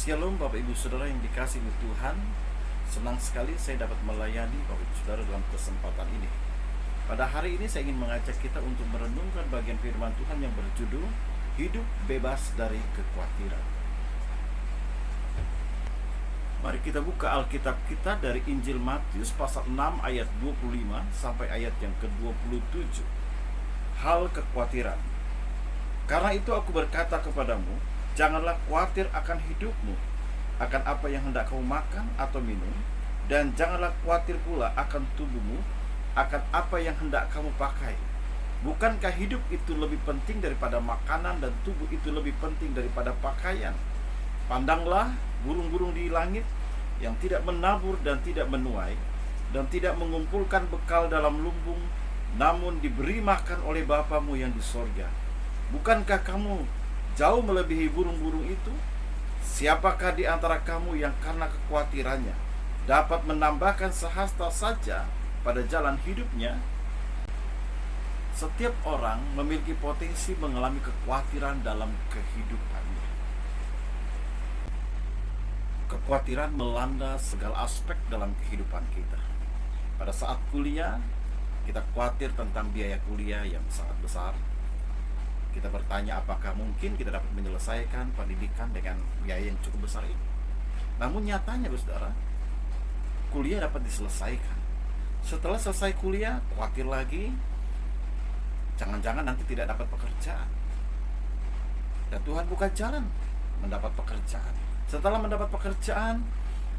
Shalom Bapak Ibu Saudara yang dikasihi Tuhan. Senang sekali saya dapat melayani Bapak Ibu Saudara dalam kesempatan ini. Pada hari ini saya ingin mengajak kita untuk merenungkan bagian firman Tuhan yang berjudul Hidup Bebas dari Kekhawatiran. Mari kita buka Alkitab kita dari Injil Matius pasal 6 ayat 25 sampai ayat yang ke-27. Hal kekhawatiran. Karena itu aku berkata kepadamu, janganlah khawatir akan hidupmu, akan apa yang hendak kamu makan atau minum, dan janganlah khawatir pula akan tubuhmu, akan apa yang hendak kamu pakai. Bukankah hidup itu lebih penting daripada makanan dan tubuh itu lebih penting daripada pakaian? Pandanglah burung-burung di langit yang tidak menabur dan tidak menuai dan tidak mengumpulkan bekal dalam lumbung, namun diberi makan oleh Bapamu yang di sorga. Bukankah kamu jauh melebihi burung-burung itu? Siapakah di antara kamu yang karena kekhawatirannya dapat menambahkan sehasta saja pada jalan hidupnya? Setiap orang memiliki potensi mengalami kekhawatiran dalam kehidupannya. Kekhawatiran melanda segala aspek dalam kehidupan kita. Pada saat kuliah, kita khawatir tentang biaya kuliah yang sangat besar. Kita bertanya apakah mungkin kita dapat menyelesaikan pendidikan dengan biaya yang cukup besar ini. Namun nyatanya saudara, kuliah dapat diselesaikan. Setelah selesai kuliah, khawatir lagi, jangan-jangan nanti tidak dapat pekerjaan. Dan Tuhan buka jalan mendapat pekerjaan. Setelah mendapat pekerjaan,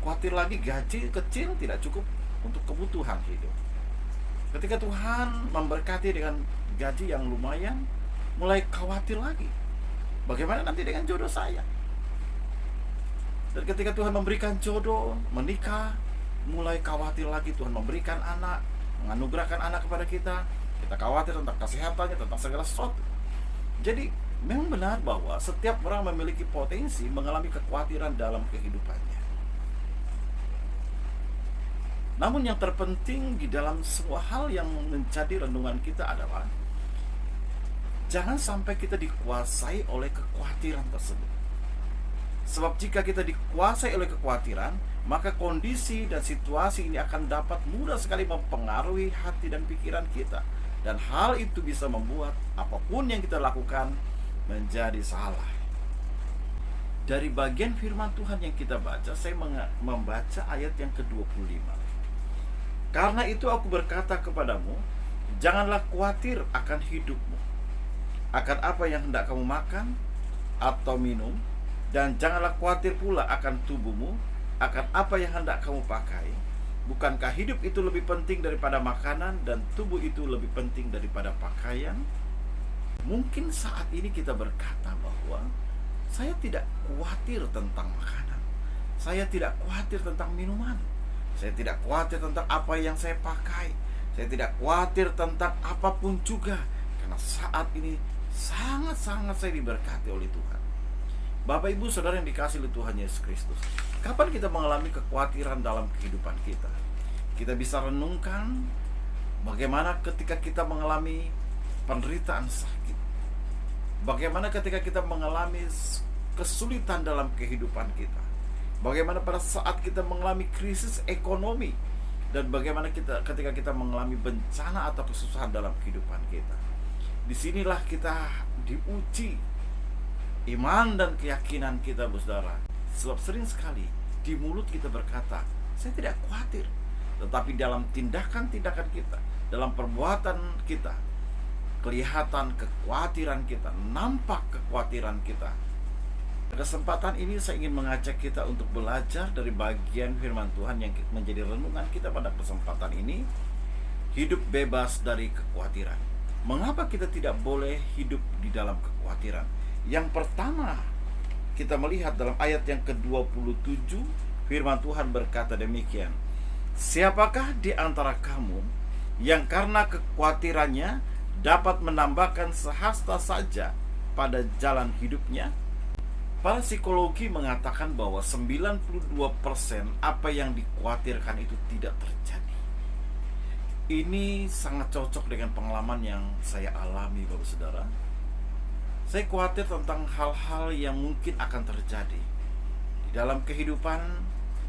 khawatir lagi gaji kecil tidak cukup untuk kebutuhan hidup. Ketika Tuhan memberkati dengan gaji yang lumayan, mulai khawatir lagi, bagaimana nanti dengan jodoh saya? Dan ketika Tuhan memberikan jodoh, menikah, mulai khawatir lagi. Tuhan memberikan anak, menganugerahkan anak kepada kita, kita khawatir tentang kesehatannya, tentang segala sesuatu. Jadi memang benar bahwa setiap orang memiliki potensi mengalami kekhawatiran dalam kehidupannya. Namun yang terpenting di dalam semua hal yang menjadi renungan kita adalah jangan sampai kita dikuasai oleh kekhawatiran tersebut. Sebab jika kita dikuasai oleh kekhawatiran, maka kondisi dan situasi ini akan dapat mudah sekali mempengaruhi hati dan pikiran kita. Dan hal itu bisa membuat apapun yang kita lakukan menjadi salah. Dari bagian firman Tuhan yang kita baca, saya membaca ayat yang ke-25. Karena itu aku berkata kepadamu, janganlah khawatir akan hidupmu, akan apa yang hendak kamu makan atau minum, dan janganlah khawatir pula akan tubuhmu, akan apa yang hendak kamu pakai. Bukankah hidup itu lebih penting daripada makanan dan tubuh itu lebih penting daripada pakaian? Mungkin saat ini kita berkata bahwa saya tidak khawatir tentang makanan, saya tidak khawatir tentang minuman, saya tidak khawatir tentang apa yang saya pakai, saya tidak khawatir tentang apapun juga, karena saat ini sangat-sangat saya diberkati oleh Tuhan. Bapak Ibu Saudara yang dikasihi oleh Tuhan Yesus Kristus, kapan kita mengalami kekhawatiran dalam kehidupan kita? Kita bisa renungkan bagaimana ketika kita mengalami penderitaan sakit, bagaimana ketika kita mengalami kesulitan dalam kehidupan kita, bagaimana pada saat kita mengalami krisis ekonomi, dan bagaimana ketika kita mengalami bencana atau kesusahan dalam kehidupan kita. Disinilah kita diuji iman dan keyakinan kita, saudara. Sebab sering sekali di mulut kita berkata, saya tidak khawatir, tetapi dalam tindakan-tindakan kita, dalam perbuatan kita, kelihatan kekhawatiran kita, nampak kekhawatiran kita. Kesempatan ini saya ingin mengajak kita untuk belajar dari bagian firman Tuhan yang menjadi renungan kita pada kesempatan ini. Hidup bebas dari kekhawatiran. Mengapa kita tidak boleh hidup di dalam kekhawatiran? Yang pertama, kita melihat dalam ayat yang ke-27, firman Tuhan berkata demikian. Siapakah di antara kamu yang karena kekhawatirannya dapat menambahkan sehasta saja pada jalan hidupnya? Para psikologi mengatakan bahwa 92% apa yang dikhawatirkan itu tidak terjadi. Ini sangat cocok dengan pengalaman yang saya alami, Bapak Saudara. Saya khawatir tentang hal-hal yang mungkin akan terjadi di dalam kehidupan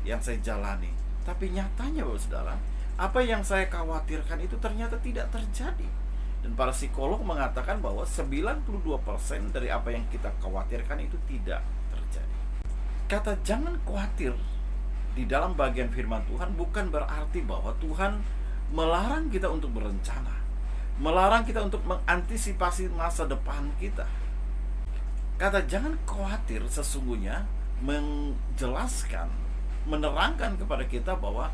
yang saya jalani. Tapi nyatanya Bapak Saudara, apa yang saya khawatirkan itu ternyata tidak terjadi. Dan para psikolog mengatakan bahwa 92% dari apa yang kita khawatirkan itu tidak terjadi. Kata jangan khawatir di dalam bagian firman Tuhan bukan berarti bahwa Tuhan melarang kita untuk berencana, melarang kita untuk mengantisipasi masa depan kita. Kata jangan khawatir sesungguhnya menjelaskan, menerangkan kepada kita bahwa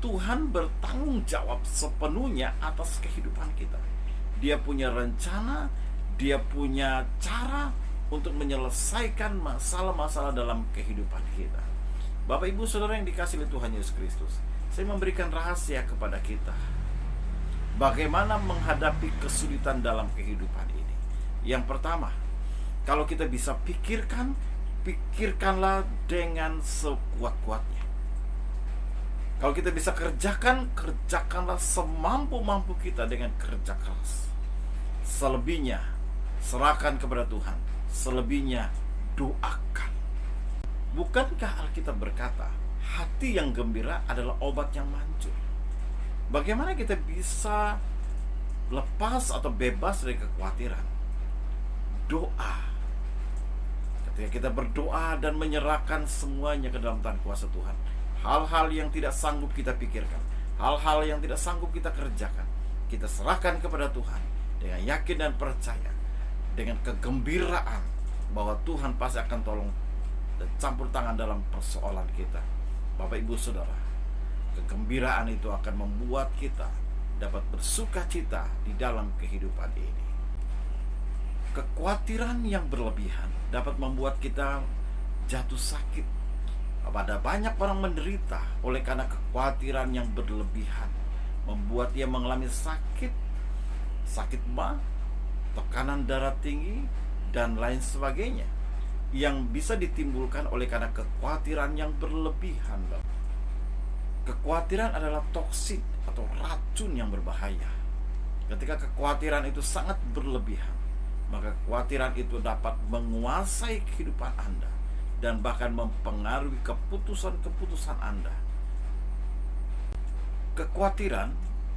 Tuhan bertanggung jawab sepenuhnya atas kehidupan kita. Dia punya rencana, dia punya cara untuk menyelesaikan masalah-masalah dalam kehidupan kita. Bapak Ibu Saudara yang dikasihi oleh Tuhan Yesus Kristus, saya memberikan rahasia kepada kita bagaimana menghadapi kesulitan dalam kehidupan ini. Yang pertama, kalau kita bisa pikirkanlah dengan sekuat-kuatnya. Kalau kita bisa kerjakanlah semampu-mampu kita dengan kerja keras. Selebihnya, serahkan kepada Tuhan. Selebihnya, doakan. Bukankah Alkitab berkata, hati yang gembira adalah obat yang manjur? Bagaimana kita bisa lepas atau bebas dari kekhawatiran? Doa. Ketika kita berdoa dan menyerahkan semuanya ke dalam tangan kuasa Tuhan, hal-hal yang tidak sanggup kita pikirkan, hal-hal yang tidak sanggup kita kerjakan, kita serahkan kepada Tuhan dengan yakin dan percaya, dengan kegembiraan bahwa Tuhan pasti akan tolong dan campur tangan dalam persoalan kita. Bapak Ibu Saudara, kegembiraan itu akan membuat kita dapat bersuka cita di dalam kehidupan ini. Kekhawatiran yang berlebihan dapat membuat kita jatuh sakit. Pada banyak orang menderita oleh karena kekhawatiran yang berlebihan, membuat dia mengalami sakit mah, tekanan darah tinggi, dan lain sebagainya yang bisa ditimbulkan oleh karena kekhawatiran yang berlebihan. Kekhawatiran adalah toksik atau racun yang berbahaya. Ketika kekhawatiran itu sangat berlebihan, maka kekhawatiran itu dapat menguasai kehidupan Anda dan bahkan mempengaruhi keputusan-keputusan Anda. Kekhawatiran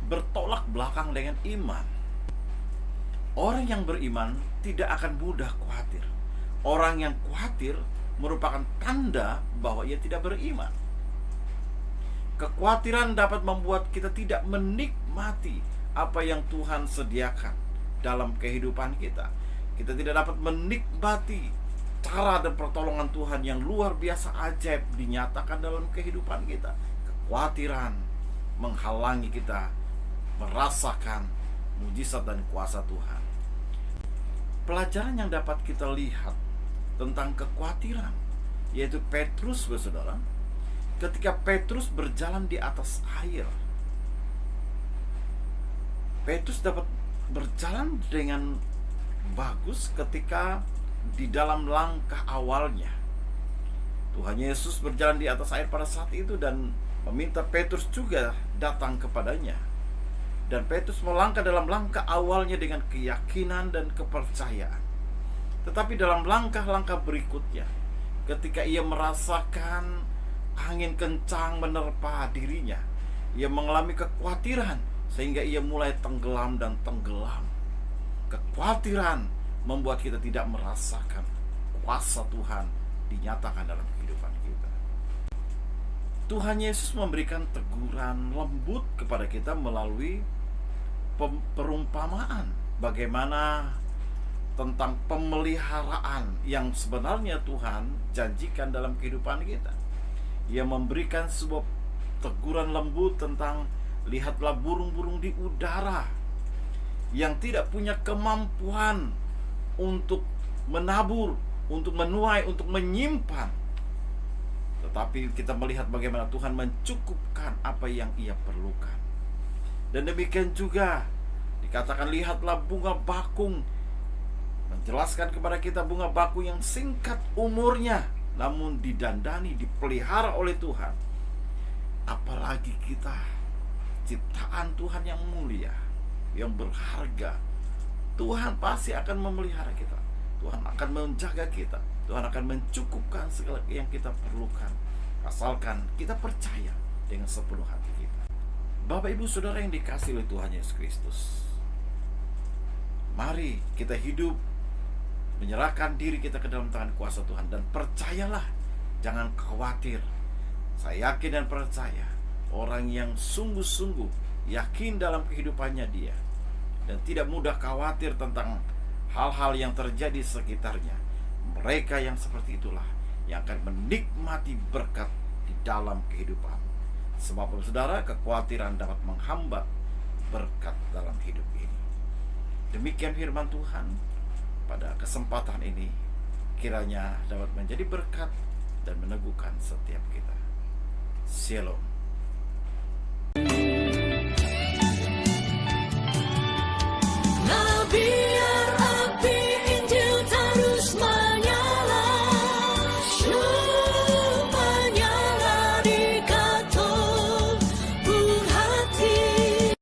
bertolak belakang dengan iman. Orang yang beriman tidak akan mudah khawatir. Orang yang khawatir merupakan tanda bahwa ia tidak beriman. Kekhawatiran dapat membuat kita tidak menikmati apa yang Tuhan sediakan dalam kehidupan kita. Kita tidak dapat menikmati cara dan pertolongan Tuhan yang luar biasa ajaib dinyatakan dalam kehidupan kita. Kekhawatiran menghalangi kita merasakan mujizat dan kuasa Tuhan. Pelajaran yang dapat kita lihat tentang kekhawatiran, yaitu Petrus, saudara. Ketika Petrus berjalan di atas air, Petrus dapat berjalan dengan bagus ketika di dalam langkah awalnya. Tuhan Yesus berjalan di atas air pada saat itu dan meminta Petrus juga datang kepadanya. Dan Petrus melangkah dalam langkah awalnya dengan keyakinan dan kepercayaan. Tetapi dalam langkah-langkah berikutnya, ketika ia merasakan angin kencang menerpa dirinya, ia mengalami kekhawatiran sehingga ia mulai tenggelam dan tenggelam. Kekhawatiran membuat kita tidak merasakan kuasa Tuhan dinyatakan dalam kehidupan kita. Tuhan Yesus memberikan teguran lembut kepada kita melalui perumpamaan bagaimana tentang pemeliharaan yang sebenarnya Tuhan janjikan dalam kehidupan kita. Ia memberikan sebuah teguran lembut tentang lihatlah burung-burung di udara yang tidak punya kemampuan untuk menabur, untuk menuai, untuk menyimpan. Tetapi kita melihat bagaimana Tuhan mencukupkan apa yang ia perlukan. Dan demikian juga dikatakan lihatlah bunga bakung, menjelaskan kepada kita bunga bakung yang singkat umurnya namun didandani, dipelihara oleh Tuhan. Apalagi kita, ciptaan Tuhan yang mulia, yang berharga. Tuhan pasti akan memelihara kita. Tuhan akan menjaga kita, Tuhan akan mencukupkan segala yang kita perlukan, asalkan kita percaya dengan sepenuh hati kita. Bapak Ibu Saudara yang dikasihi oleh Tuhan Yesus Kristus, mari kita hidup menyerahkan diri kita ke dalam tangan kuasa Tuhan, dan percayalah, jangan khawatir. Saya yakin dan percaya orang yang sungguh-sungguh yakin dalam kehidupannya dia, dan tidak mudah khawatir tentang hal-hal yang terjadi sekitarnya, mereka yang seperti itulah yang akan menikmati berkat di dalam kehidupan. Sebab saudara, kekhawatiran dapat menghambat berkat dalam hidup ini. Demikian firman Tuhan pada kesempatan ini, kiranya dapat menjadi berkat dan meneguhkan setiap kita. Shalom.